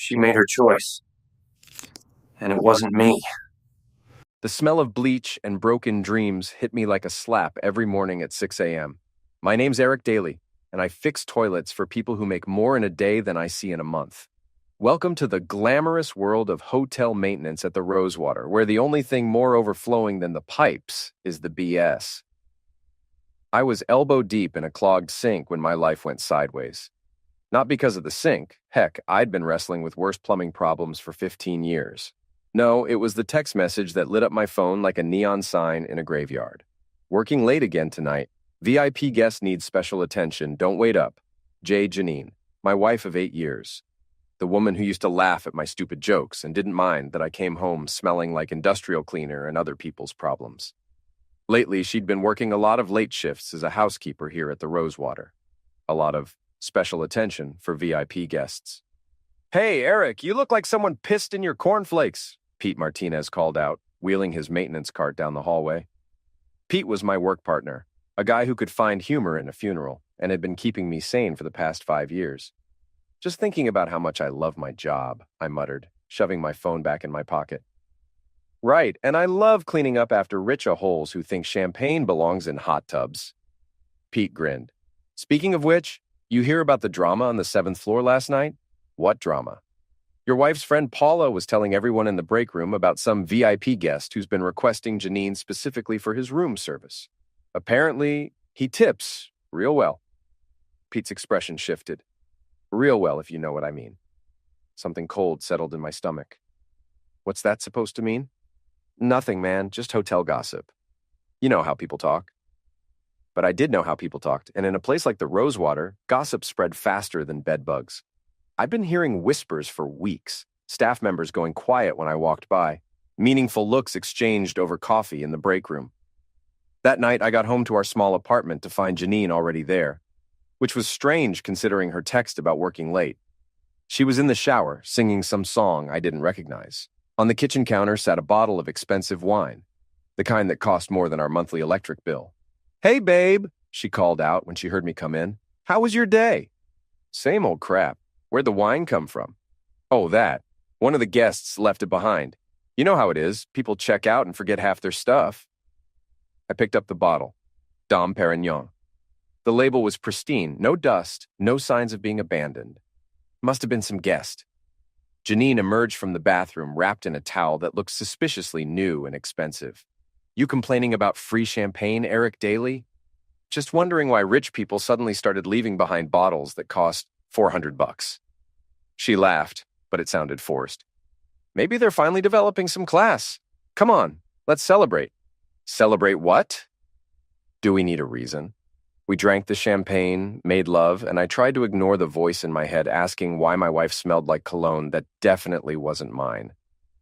She made her choice. And it wasn't me. The smell of bleach and broken dreams hit me like a slap every morning at 6 a.m. My name's Eric Daly, and I fix toilets for people who make more in a day than I see in a month. Welcome to the glamorous world of hotel maintenance at the Rosewater, where the only thing more overflowing than the pipes is the BS. I was elbow deep in a clogged sink when my life went sideways. Not because of the sink. Heck, I'd been wrestling with worse plumbing problems for 15 years. No, it was the text message that lit up my phone like a neon sign in a graveyard. Working late again tonight. VIP guest needs special attention. Don't wait up. J. Janine, my wife of 8 years. The woman who used to laugh at my stupid jokes and didn't mind that I came home smelling like industrial cleaner and other people's problems. Lately, she'd been working a lot of late shifts as a housekeeper here at the Rosewater. A lot of special attention for VIP guests. "Hey, Eric, you look like someone pissed in your cornflakes," Pete Martinez called out, wheeling his maintenance cart down the hallway. Pete was my work partner, a guy who could find humor in a funeral and had been keeping me sane for the past 5 years. "Just thinking about how much I love my job," I muttered, shoving my phone back in my pocket. "Right, and I love cleaning up after rich-a-holes who think champagne belongs in hot tubs." Pete grinned. "Speaking of which, you hear about the drama on the 7th floor last night?" "What drama?" "Your wife's friend Paula was telling everyone in the break room about some VIP guest who's been requesting Janine specifically for his room service. Apparently, he tips real well." Pete's expression shifted. "Real well, if you know what I mean." Something cold settled in my stomach. "What's that supposed to mean?" "Nothing, man, just hotel gossip. You know how people talk." But I did know how people talked, and in a place like the Rosewater, gossip spread faster than bedbugs. I'd been hearing whispers for weeks, staff members going quiet when I walked by, meaningful looks exchanged over coffee in the break room. That night, I got home to our small apartment to find Janine already there, which was strange considering her text about working late. She was in the shower, singing some song I didn't recognize. On the kitchen counter sat a bottle of expensive wine, the kind that cost more than our monthly electric bill. "Hey, babe," she called out when she heard me come in. "How was your day?" "Same old crap. Where'd the wine come from?" "Oh, that. One of the guests left it behind. You know how it is. People check out and forget half their stuff." I picked up the bottle. Dom Perignon. The label was pristine, no dust, no signs of being abandoned. Must have been some guest. Janine emerged from the bathroom wrapped in a towel that looked suspiciously new and expensive. "You complaining about free champagne, Eric Daly?" "Just wondering why rich people suddenly started leaving behind bottles that cost $400. She laughed, but it sounded forced. "Maybe they're finally developing some class. Come on, let's celebrate." "Celebrate what?" "Do we need a reason?" We drank the champagne, made love, and I tried to ignore the voice in my head asking why my wife smelled like cologne that definitely wasn't mine.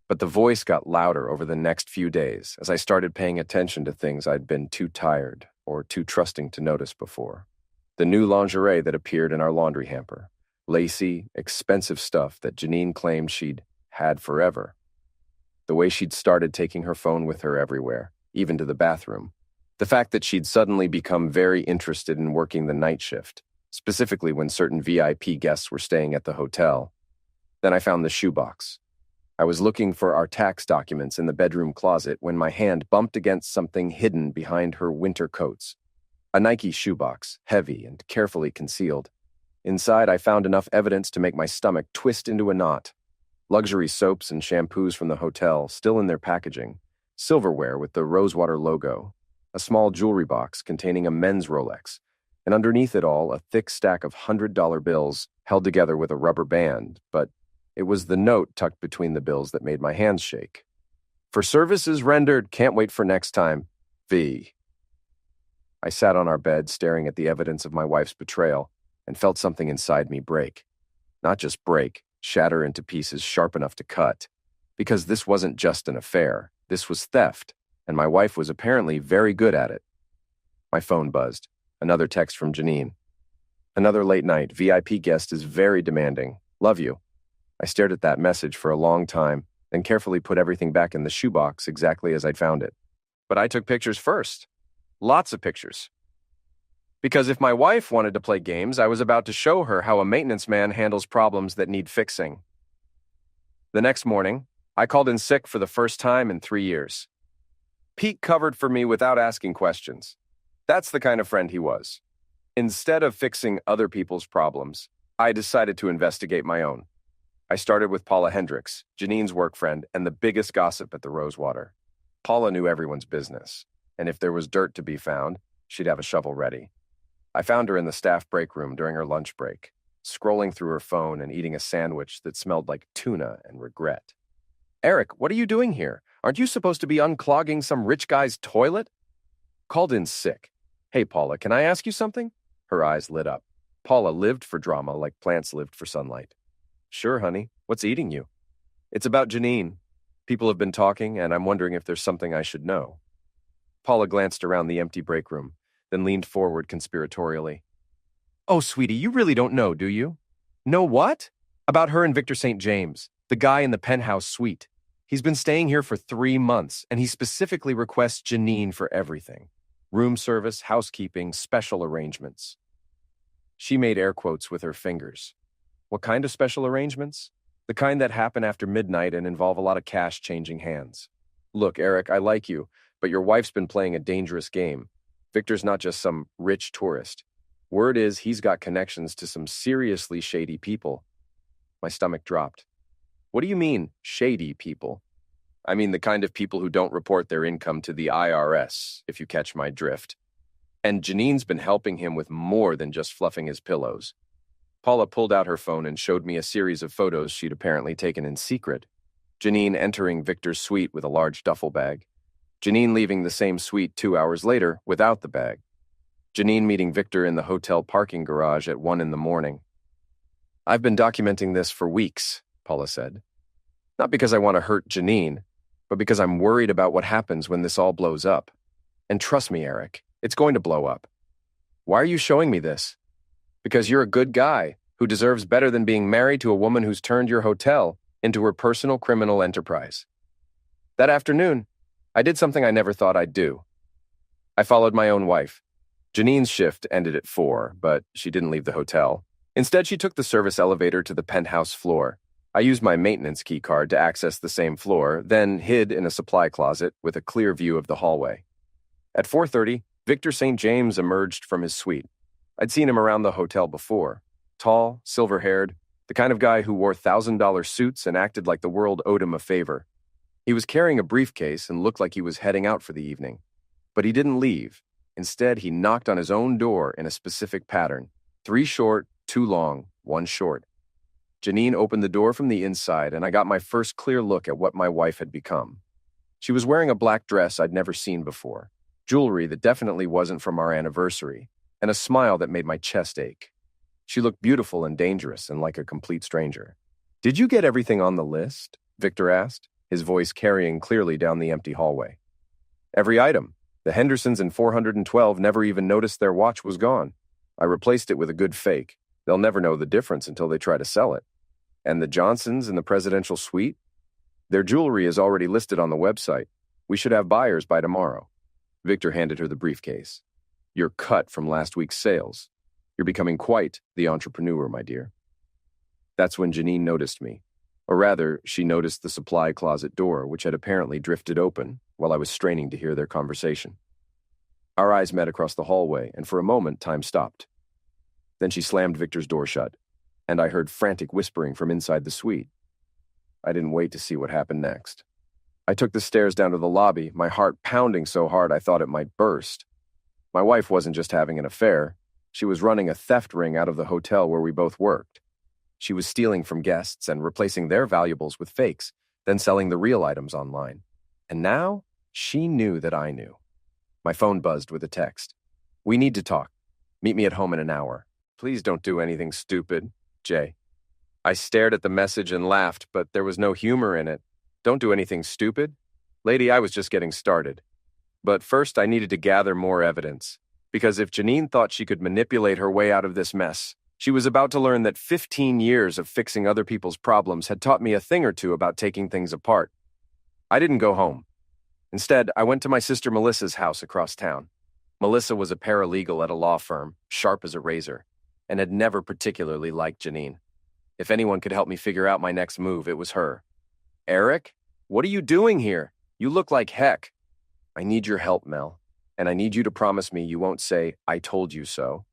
But the voice got louder over the next few days as I started paying attention to things I'd been too tired or too trusting to notice before. The new lingerie that appeared in our laundry hamper. Lacy, expensive stuff that Janine claimed she'd had forever. The way she'd started taking her phone with her everywhere, even to the bathroom. The fact that she'd suddenly become very interested in working the night shift, specifically when certain VIP guests were staying at the hotel. Then I found the shoebox. I was looking for our tax documents in the bedroom closet when my hand bumped against something hidden behind her winter coats. A Nike shoebox, heavy and carefully concealed. Inside, I found enough evidence to make my stomach twist into a knot. Luxury soaps and shampoos from the hotel, still in their packaging. Silverware with the Rosewater logo. A small jewelry box containing a men's Rolex. And underneath it all, a thick stack of $100 bills held together with a rubber band, but it was the note tucked between the bills that made my hands shake. "For services rendered, can't wait for next time. V." I sat on our bed staring at the evidence of my wife's betrayal and felt something inside me break. Not just break, shatter into pieces sharp enough to cut. Because this wasn't just an affair. This was theft, and my wife was apparently very good at it. My phone buzzed. Another text from Janine. "Another late night. VIP guest is very demanding. Love you." I stared at that message for a long time, then carefully put everything back in the shoebox exactly as I'd found it. But I took pictures first. Lots of pictures. Because if my wife wanted to play games, I was about to show her how a maintenance man handles problems that need fixing. The next morning, I called in sick for the first time in 3 years. Pete covered for me without asking questions. That's the kind of friend he was. Instead of fixing other people's problems, I decided to investigate my own. I started with Paula Hendricks, Janine's work friend and the biggest gossip at the Rosewater. Paula knew everyone's business, and if there was dirt to be found, she'd have a shovel ready. I found her in the staff break room during her lunch break, scrolling through her phone and eating a sandwich that smelled like tuna and regret. Eric, what are you doing here? Aren't you supposed to be unclogging some rich guy's toilet? Called in sick. Hey, Paula, can I ask you something? Her eyes lit up. Paula lived for drama like plants lived for sunlight. Sure, honey. What's eating you? It's about Janine. People have been talking, and I'm wondering if there's something I should know. Paula glanced around the empty break room, then leaned forward conspiratorially. Oh, sweetie, you really don't know, do you? Know what? About her and Victor St. James, the guy in the penthouse suite. He's been staying here for 3 months, and he specifically requests Janine for everything. Room service, housekeeping, special arrangements. She made air quotes with her fingers. What kind of special arrangements? The kind that happen after midnight and involve a lot of cash changing hands. Look, Eric, I like you, but your wife's been playing a dangerous game. Victor's not just some rich tourist. Word is he's got connections to some seriously shady people. My stomach dropped. What do you mean, shady people? I mean the kind of people who don't report their income to the IRS, if you catch my drift. And Janine's been helping him with more than just fluffing his pillows. Paula pulled out her phone and showed me a series of photos she'd apparently taken in secret. Janine entering Victor's suite with a large duffel bag. Janine leaving the same suite 2 hours later without the bag. Janine meeting Victor in the hotel parking garage at 1 a.m. I've been documenting this for weeks, Paula said. Not because I want to hurt Janine, but because I'm worried about what happens when this all blows up. And trust me, Eric, it's going to blow up. Why are you showing me this? Because you're a good guy who deserves better than being married to a woman who's turned your hotel into her personal criminal enterprise. That afternoon, I did something I never thought I'd do. I followed my own wife. Janine's shift ended at 4, but she didn't leave the hotel. Instead, she took the service elevator to the penthouse floor. I used my maintenance key card to access the same floor, then hid in a supply closet with a clear view of the hallway. At 4:30, Victor St. James emerged from his suite. I'd seen him around the hotel before. Tall, silver-haired, the kind of guy who wore $1,000 suits and acted like the world owed him a favor. He was carrying a briefcase and looked like he was heading out for the evening. But he didn't leave. Instead, he knocked on his own door in a specific pattern. 3 short, 2 long, 1 short. Janine opened the door from the inside, and I got my first clear look at what my wife had become. She was wearing a black dress I'd never seen before, jewelry that definitely wasn't from our anniversary, and a smile that made my chest ache. She looked beautiful and dangerous and like a complete stranger. Did you get everything on the list? Victor asked, his voice carrying clearly down the empty hallway. Every item. The Hendersons in 412 never even noticed their watch was gone. I replaced it with a good fake. They'll never know the difference until they try to sell it. And the Johnsons in the presidential suite? Their jewelry is already listed on the website. We should have buyers by tomorrow. Victor handed her the briefcase. You're cut from last week's sales. You're becoming quite the entrepreneur, my dear. That's when Janine noticed me. Or rather, she noticed the supply closet door, which had apparently drifted open while I was straining to hear their conversation. Our eyes met across the hallway, and for a moment, time stopped. Then she slammed Victor's door shut, and I heard frantic whispering from inside the suite. I didn't wait to see what happened next. I took the stairs down to the lobby, my heart pounding so hard I thought it might burst. My wife wasn't just having an affair. She was running a theft ring out of the hotel where we both worked. She was stealing from guests and replacing their valuables with fakes, then selling the real items online. And now, she knew that I knew. My phone buzzed with a text. We need to talk. Meet me at home in an hour. Please don't do anything stupid, Jay. I stared at the message and laughed, but there was no humor in it. Don't do anything stupid? Lady, I was just getting started. But first I needed to gather more evidence. Because if Janine thought she could manipulate her way out of this mess, she was about to learn that 15 years of fixing other people's problems had taught me a thing or two about taking things apart. I didn't go home. Instead, I went to my sister Melissa's house across town. Melissa was a paralegal at a law firm, sharp as a razor, and had never particularly liked Janine. If anyone could help me figure out my next move, it was her. Eric, what are you doing here? You look like heck. I need your help, Mel, and I need you to promise me you won't say, I told you so.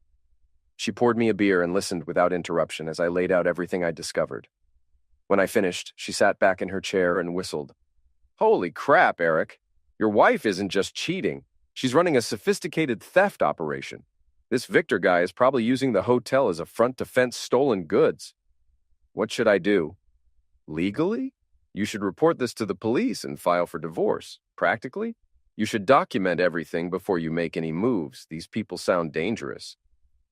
She poured me a beer and listened without interruption as I laid out everything I'd discovered. When I finished, she sat back in her chair and whistled. Holy crap, Eric. Your wife isn't just cheating. She's running a sophisticated theft operation. This Victor guy is probably using the hotel as a front to fence stolen goods. What should I do? Legally? You should report this to the police and file for divorce. Practically? You should document everything before you make any moves. These people sound dangerous.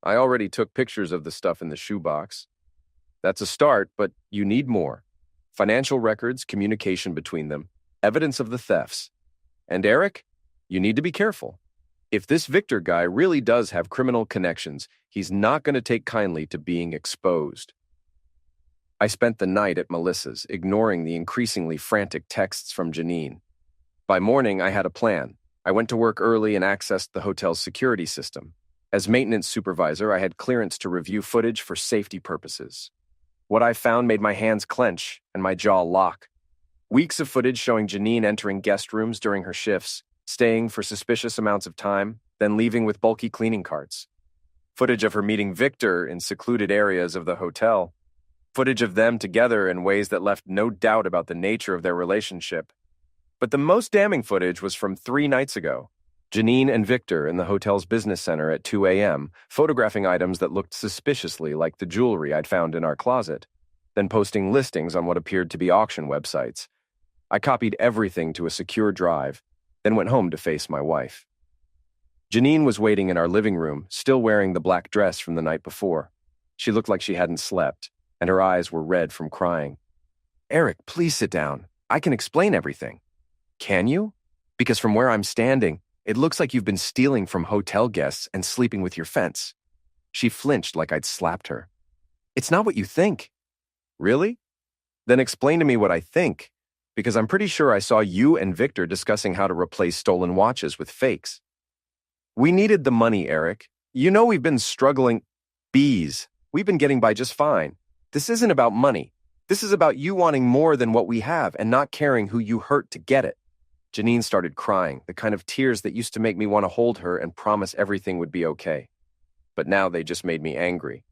I already took pictures of the stuff in the shoebox. That's a start, but you need more. Financial records, communication between them, evidence of the thefts. And Eric, you need to be careful. If this Victor guy really does have criminal connections, he's not going to take kindly to being exposed. I spent the night at Melissa's, ignoring the increasingly frantic texts from Janine. By morning, I had a plan. I went to work early and accessed the hotel's security system. As maintenance supervisor, I had clearance to review footage for safety purposes. What I found made my hands clench and my jaw lock. Weeks of footage showing Janine entering guest rooms during her shifts, staying for suspicious amounts of time, then leaving with bulky cleaning carts. Footage of her meeting Victor in secluded areas of the hotel. Footage of them together in ways that left no doubt about the nature of their relationship. But the most damning footage was from 3 nights ago. Janine and Victor in the hotel's business center at 2 a.m., photographing items that looked suspiciously like the jewelry I'd found in our closet, then posting listings on what appeared to be auction websites. I copied everything to a secure drive, then went home to face my wife. Janine was waiting in our living room, still wearing the black dress from the night before. She looked like she hadn't slept, and her eyes were red from crying. Eric, please sit down. I can explain everything. Can you? Because from where I'm standing, it looks like you've been stealing from hotel guests and sleeping with your fence. She flinched like I'd slapped her. It's not what you think. Really? Then explain to me what I think, because I'm pretty sure I saw you and Victor discussing how to replace stolen watches with fakes. We needed the money, Eric. You know we've been struggling. Bees. We've been getting by just fine. This isn't about money. This is about you wanting more than what we have and not caring who you hurt to get it. Janine started crying, the kind of tears that used to make me want to hold her and promise everything would be okay. But now they just made me angry.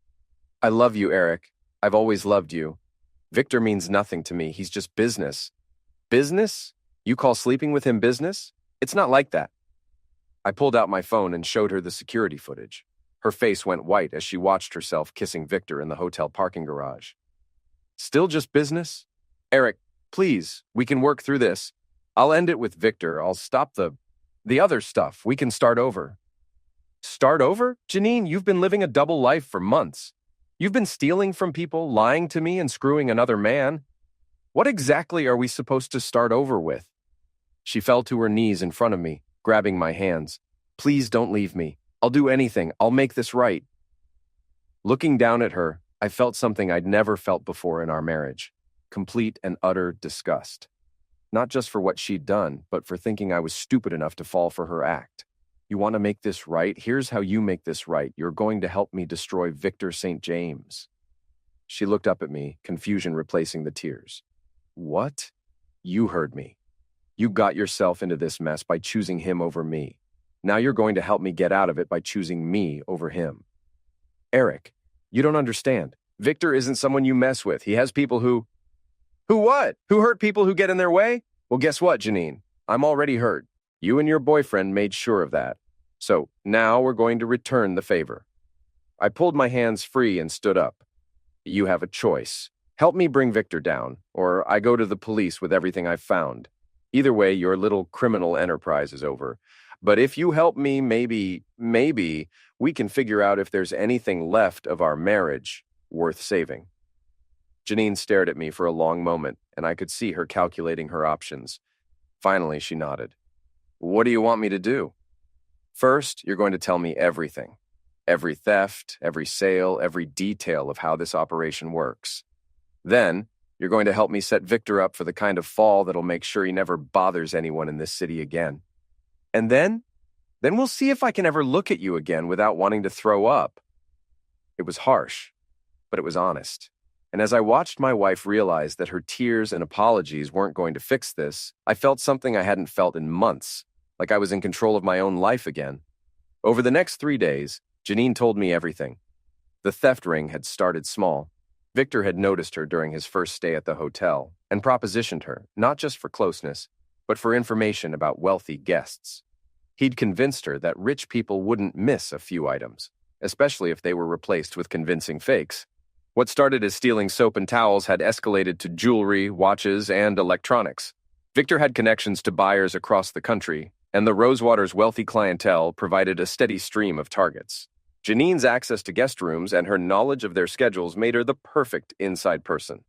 I love you, Eric. I've always loved you. Victor means nothing to me. He's just business. Business? You call sleeping with him business? It's not like that. I pulled out my phone and showed her the security footage. Her face went white as she watched herself kissing Victor in the hotel parking garage. Still just business? Eric, please, we can work through this. I'll end it with Victor. I'll stop the other stuff. We can start over. Start over? Janine, you've been living a double life for months. You've been stealing from people, lying to me, and screwing another man. What exactly are we supposed to start over with? She fell to her knees in front of me, grabbing my hands. Please don't leave me. I'll do anything. I'll make this right. Looking down at her, I felt something I'd never felt before in our marriage. Complete and utter disgust. Not just for what she'd done, but for thinking I was stupid enough to fall for her act. You want to make this right? Here's how you make this right. You're going to help me destroy Victor St. James. She looked up at me, confusion replacing the tears. What? You heard me. You got yourself into this mess by choosing him over me. Now you're going to help me get out of it by choosing me over him. Eric, you don't understand. Victor isn't someone you mess with. He has people who... Who what? Who hurt people who get in their way? Well, guess what, Janine? I'm already hurt. You and your boyfriend made sure of that. So now we're going to return the favor. I pulled my hands free and stood up. You have a choice. Help me bring Victor down, or I go to the police with everything I've found. Either way, your little criminal enterprise is over. But if you help me, maybe we can figure out if there's anything left of our marriage worth saving. Janine stared at me for a long moment, and I could see her calculating her options. Finally, she nodded. What do you want me to do? First, you're going to tell me everything. Every theft, every sale, every detail of how this operation works. Then, you're going to help me set Victor up for the kind of fall that'll make sure he never bothers anyone in this city again. And then we'll see if I can ever look at you again without wanting to throw up. It was harsh, but it was honest. And as I watched my wife realize that her tears and apologies weren't going to fix this, I felt something I hadn't felt in months, like I was in control of my own life again. Over the next 3 days, Janine told me everything. The theft ring had started small. Victor had noticed her during his first stay at the hotel and propositioned her, not just for closeness, but for information about wealthy guests. He'd convinced her that rich people wouldn't miss a few items, especially if they were replaced with convincing fakes. What started as stealing soap and towels had escalated to jewelry, watches, and electronics. Victor had connections to buyers across the country, and the Rosewater's wealthy clientele provided a steady stream of targets. Janine's access to guest rooms and her knowledge of their schedules made her the perfect inside person.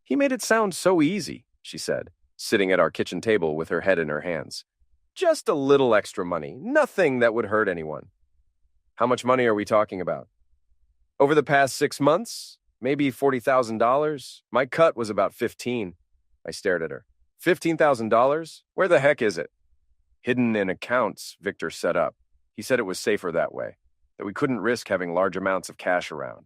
"He made it sound so easy," she said, sitting at our kitchen table with her head in her hands. "Just a little extra money, nothing that would hurt anyone." "How much money are we talking about?" "Over the past 6 months, maybe $40,000. My cut was about 15. I stared at her. $15,000? Where the heck is it?" "Hidden in accounts," Victor set up. He said it was safer that way, that we couldn't risk having large amounts of cash around.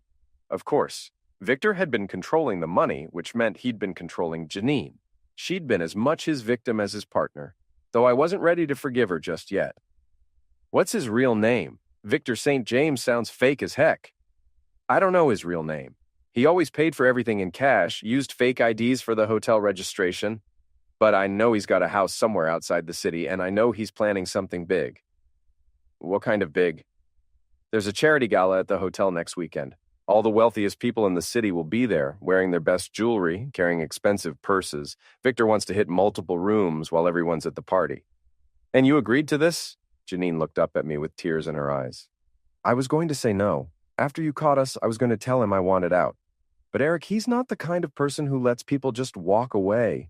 Of course, Victor had been controlling the money, which meant he'd been controlling Janine. She'd been as much his victim as his partner, though I wasn't ready to forgive her just yet. "What's his real name? Victor St. James sounds fake as heck." "I don't know his real name. He always paid for everything in cash, used fake IDs for the hotel registration, but I know he's got a house somewhere outside the city, and I know he's planning something big." "What kind of big?" "There's a charity gala at the hotel next weekend. All the wealthiest people in the city will be there, wearing their best jewelry, carrying expensive purses. Victor wants to hit multiple rooms while everyone's at the party." "And you agreed to this?" Janine looked up at me with tears in her eyes. "I was going to say no. After you caught us, I was going to tell him I wanted out. But Eric, he's not the kind of person who lets people just walk away."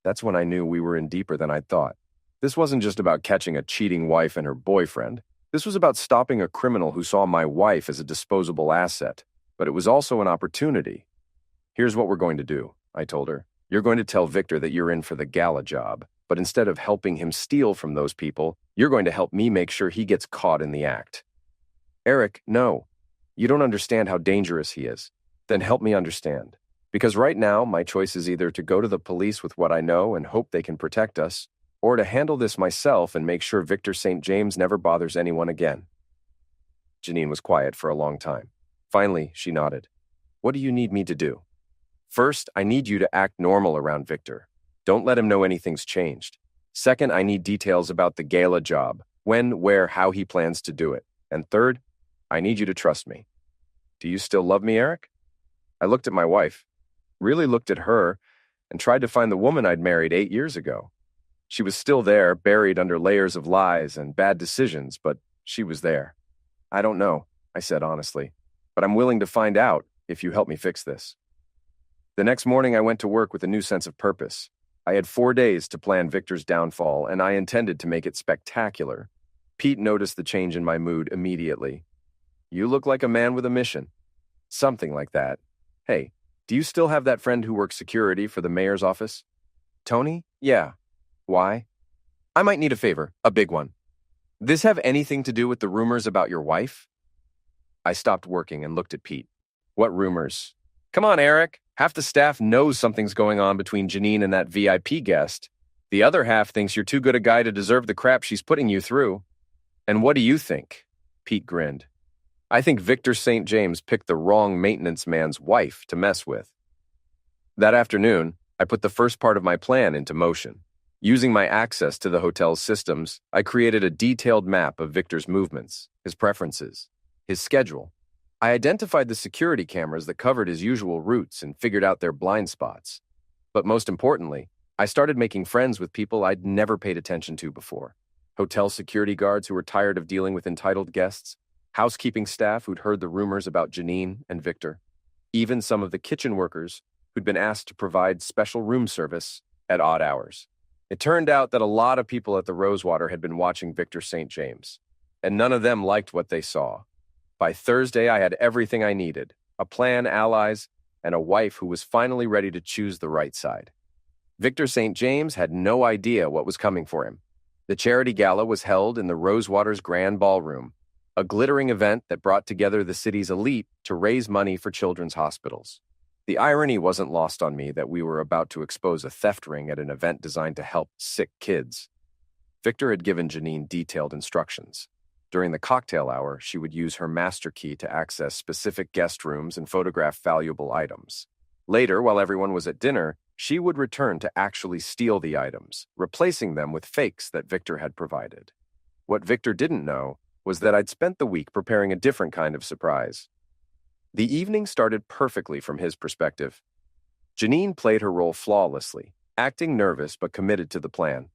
That's when I knew we were in deeper than I'd thought. This wasn't just about catching a cheating wife and her boyfriend. This was about stopping a criminal who saw my wife as a disposable asset. But it was also an opportunity. "Here's what we're going to do," I told her. "You're going to tell Victor that you're in for the gala job, but instead of helping him steal from those people, you're going to help me make sure he gets caught in the act." "Eric, no. You don't understand how dangerous he is. Then help me understand. Because right now, my choice is either to go to the police with what I know and hope they can protect us, or to handle this myself and make sure Victor St. James never bothers anyone again." Janine was quiet for a long time. Finally, she nodded. "What do you need me to do?" "First, I need you to act normal around Victor. Don't let him know anything's changed. Second, I need details about the gala job, when, where, how he plans to do it. And third, I need you to trust me." "Do you still love me, Eric?" I looked at my wife, really looked at her, and tried to find the woman I'd married 8 years ago. She was still there, buried under layers of lies and bad decisions, but she was there. "I don't know," I said honestly, "but I'm willing to find out if you help me fix this." The next morning, I went to work with a new sense of purpose. I had 4 days to plan Victor's downfall, and I intended to make it spectacular. Pete noticed the change in my mood immediately. "You look like a man with a mission." "Something like that. Hey, do you still have that friend who works security for the mayor's office?" "Tony? Yeah. Why?" "I might need a favor, a big one." "This have anything to do with the rumors about your wife?" I stopped working and looked at Pete. "What rumors?" "Come on, Eric. Half the staff knows something's going on between Janine and that VIP guest. The other half thinks you're too good a guy to deserve the crap she's putting you through." "And what do you think?" Pete grinned. "I think Victor St. James picked the wrong maintenance man's wife to mess with." That afternoon, I put the first part of my plan into motion. Using my access to the hotel's systems, I created a detailed map of Victor's movements, his preferences, his schedule. I identified the security cameras that covered his usual routes and figured out their blind spots. But most importantly, I started making friends with people I'd never paid attention to before. Hotel security guards who were tired of dealing with entitled guests, housekeeping staff who'd heard the rumors about Janine and Victor, even some of the kitchen workers who'd been asked to provide special room service at odd hours. It turned out that a lot of people at the Rosewater had been watching Victor St. James, and none of them liked what they saw. By Thursday, I had everything I needed, a plan, allies, and a wife who was finally ready to choose the right side. Victor St. James had no idea what was coming for him. The charity gala was held in the Rosewater's Grand Ballroom, a glittering event that brought together the city's elite to raise money for children's hospitals. The irony wasn't lost on me that we were about to expose a theft ring at an event designed to help sick kids. Victor had given Janine detailed instructions. During the cocktail hour, she would use her master key to access specific guest rooms and photograph valuable items. Later, while everyone was at dinner, she would return to actually steal the items, replacing them with fakes that Victor had provided. What Victor didn't know was that I'd spent the week preparing a different kind of surprise. The evening started perfectly from his perspective. Janine played her role flawlessly, acting nervous but committed to the plan.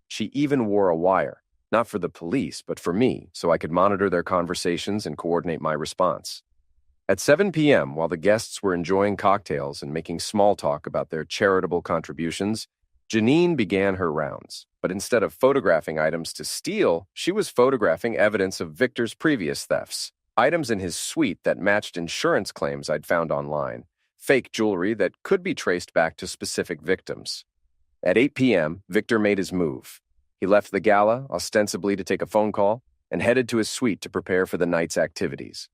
She even wore a wire, not for the police, but for me, so I could monitor their conversations and coordinate my response. At 7 p.m., while the guests were enjoying cocktails and making small talk about their charitable contributions, Janine began her rounds. But instead of photographing items to steal, she was photographing evidence of Victor's previous thefts, items in his suite that matched insurance claims I'd found online, fake jewelry that could be traced back to specific victims. At 8 p.m., Victor made his move. He left the gala, ostensibly to take a phone call, and headed to his suite to prepare for the night's activities.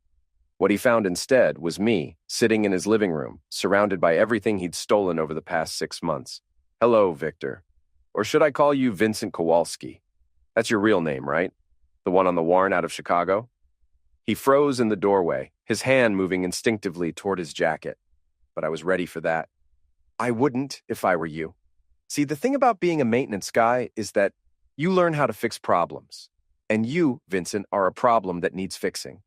What he found instead was me, sitting in his living room, surrounded by everything he'd stolen over the past 6 months. Hello, Victor. Or should I call you Vincent Kowalski? That's your real name, right? The one on the warrant out of Chicago? He froze in the doorway, his hand moving instinctively toward his jacket. But I was ready for that. I wouldn't if I were you. See, the thing about being a maintenance guy is that you learn how to fix problems. And you, Vincent, are a problem that needs fixing.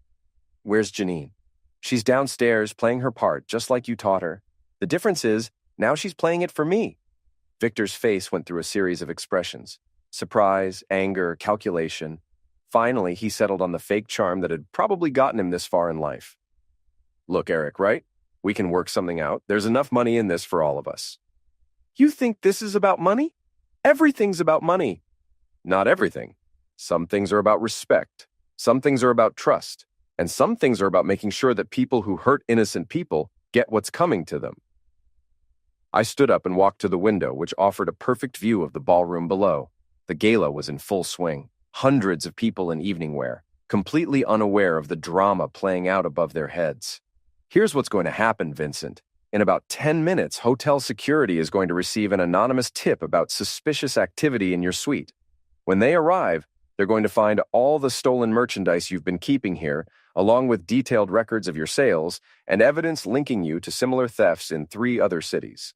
Where's Janine? She's downstairs playing her part, just like you taught her. The difference is, now she's playing it for me. Victor's face went through a series of expressions. Surprise, anger, calculation. Finally, he settled on the fake charm that had probably gotten him this far in life. Look, Eric, right? We can work something out. There's enough money in this for all of us. You think this is about money? Everything's about money. Not everything. Some things are about respect. Some things are about trust. And some things are about making sure that people who hurt innocent people get what's coming to them. I stood up and walked to the window, which offered a perfect view of the ballroom below. The gala was in full swing. Hundreds of people in evening wear, completely unaware of the drama playing out above their heads. Here's what's going to happen, Vincent. In about 10 minutes, hotel security is going to receive an anonymous tip about suspicious activity in your suite. When they arrive, they're going to find all the stolen merchandise you've been keeping here, along with detailed records of your sales and evidence linking you to similar thefts in 3 other cities.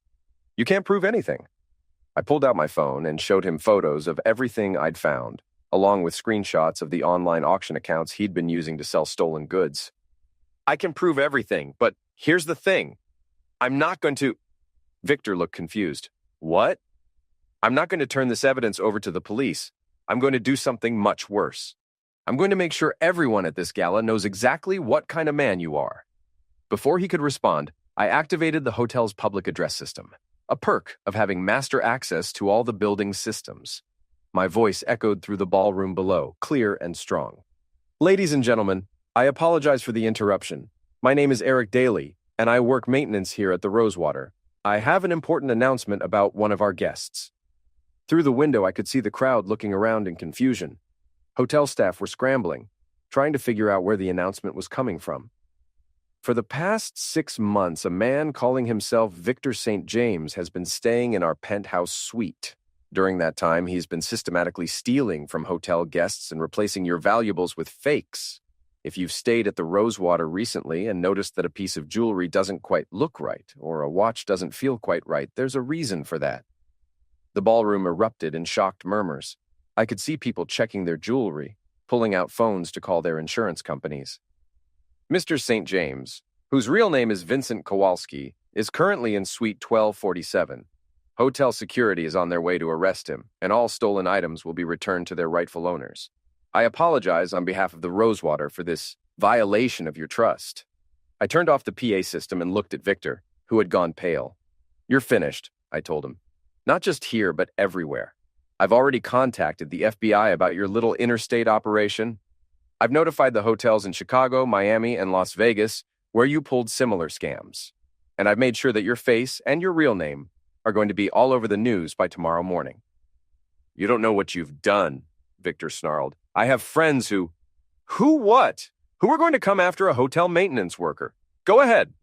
You can't prove anything. I pulled out my phone and showed him photos of everything I'd found, along with screenshots of the online auction accounts he'd been using to sell stolen goods. I can prove everything, but here's the thing. I'm not going to... Victor looked confused. What? I'm not going to turn this evidence over to the police. I'm going to do something much worse. I'm going to make sure everyone at this gala knows exactly what kind of man you are. Before he could respond, I activated the hotel's public address system, a perk of having master access to all the building's systems. My voice echoed through the ballroom below, clear and strong. Ladies and gentlemen, I apologize for the interruption. My name is Eric Daly, and I work maintenance here at the Rosewater. I have an important announcement about one of our guests. Through the window, I could see the crowd looking around in confusion. Hotel staff were scrambling, trying to figure out where the announcement was coming from. For the past 6 months, a man calling himself Victor St. James has been staying in our penthouse suite. During that time, he's been systematically stealing from hotel guests and replacing your valuables with fakes. If you've stayed at the Rosewater recently and noticed that a piece of jewelry doesn't quite look right, or a watch doesn't feel quite right, there's a reason for that. The ballroom erupted in shocked murmurs. I could see people checking their jewelry, pulling out phones to call their insurance companies. Mr. St. James, whose real name is Vincent Kowalski, is currently in Suite 1247. Hotel security is on their way to arrest him, and all stolen items will be returned to their rightful owners. I apologize on behalf of the Rosewater for this violation of your trust. I turned off the PA system and looked at Victor, who had gone pale. You're finished, I told him. Not just here, but everywhere. I've already contacted the FBI about your little interstate operation. I've notified the hotels in Chicago, Miami, and Las Vegas where you pulled similar scams. And I've made sure that your face and your real name are going to be all over the news by tomorrow morning. You don't know what you've done, Victor snarled. I have friends who... Who what? Who are going to come after a hotel maintenance worker? Go ahead.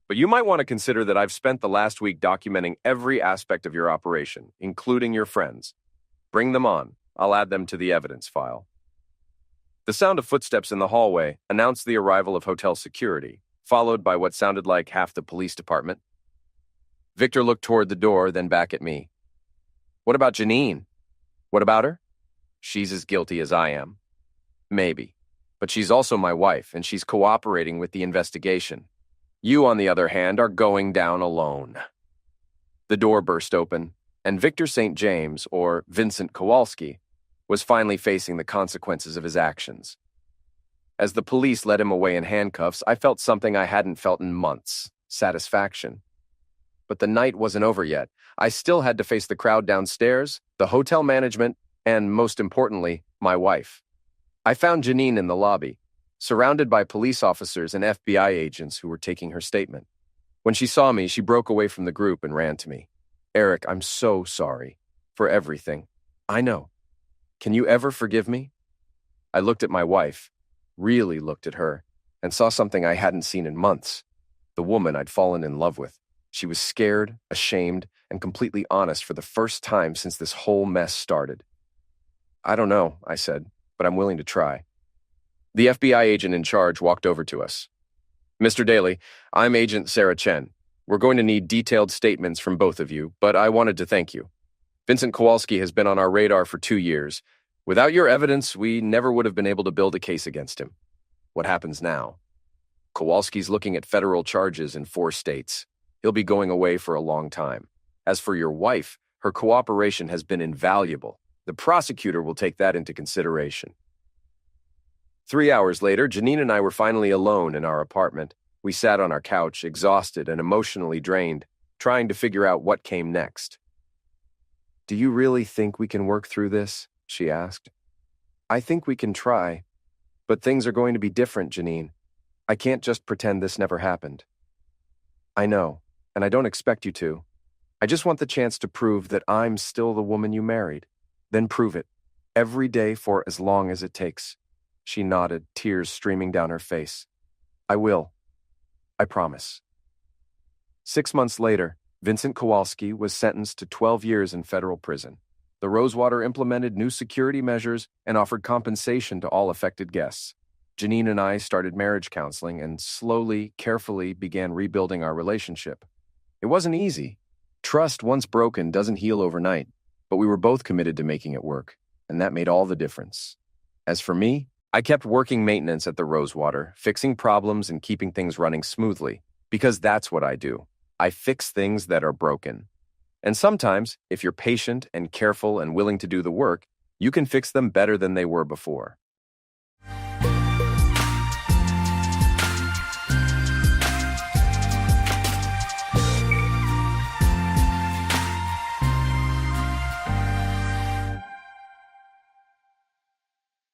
But you might want to consider that I've spent the last week documenting every aspect of your operation, including your friends. Bring them on. I'll add them to the evidence file. The sound of footsteps in the hallway announced the arrival of hotel security, followed by what sounded like half the police department. Victor looked toward the door, then back at me. What about Janine? What about her? She's as guilty as I am. Maybe. But she's also my wife, and she's cooperating with the investigation. You, on the other hand, are going down alone. The door burst open, and Victor St. James, or Vincent Kowalski, was finally facing the consequences of his actions. As the police led him away in handcuffs, I felt something I hadn't felt in months: satisfaction. But the night wasn't over yet. I still had to face the crowd downstairs, the hotel management, and, most importantly, my wife. I found Janine in the lobby, surrounded by police officers and FBI agents who were taking her statement. When she saw me, she broke away from the group and ran to me. Eric, I'm so sorry for everything. I know. Can you ever forgive me? I looked at my wife, really looked at her, and saw something I hadn't seen in months: the woman I'd fallen in love with. She was scared, ashamed, and completely honest for the first time since this whole mess started. I don't know, I said, but I'm willing to try. The FBI agent in charge walked over to us. Mr. Daly, I'm Agent Sarah Chen. We're going to need detailed statements from both of you, but I wanted to thank you. Vincent Kowalski has been on our radar for 2 years. Without your evidence, we never would have been able to build a case against him. What happens now? Kowalski's looking at federal charges in 4 states. He'll be going away for a long time. As for your wife, her cooperation has been invaluable. The prosecutor will take that into consideration. 3 hours later, Janine and I were finally alone in our apartment. We sat on our couch, exhausted and emotionally drained, trying to figure out what came next. Do you really think we can work through this? She asked. I think we can try, but things are going to be different, Janine. I can't just pretend this never happened. I know, and I don't expect you to. I just want the chance to prove that I'm still the woman you married. Then prove it, every day for as long as it takes. She nodded, tears streaming down her face. I will. I promise. 6 months later, Vincent Kowalski was sentenced to 12 years in federal prison. The Rosewater implemented new security measures and offered compensation to all affected guests. Janine and I started marriage counseling and slowly, carefully began rebuilding our relationship. It wasn't easy. Trust, once broken, doesn't heal overnight, but we were both committed to making it work, and that made all the difference. As for me, I kept working maintenance at the Rosewater, fixing problems and keeping things running smoothly, because that's what I do. I fix things that are broken. And sometimes, if you're patient and careful and willing to do the work, you can fix them better than they were before.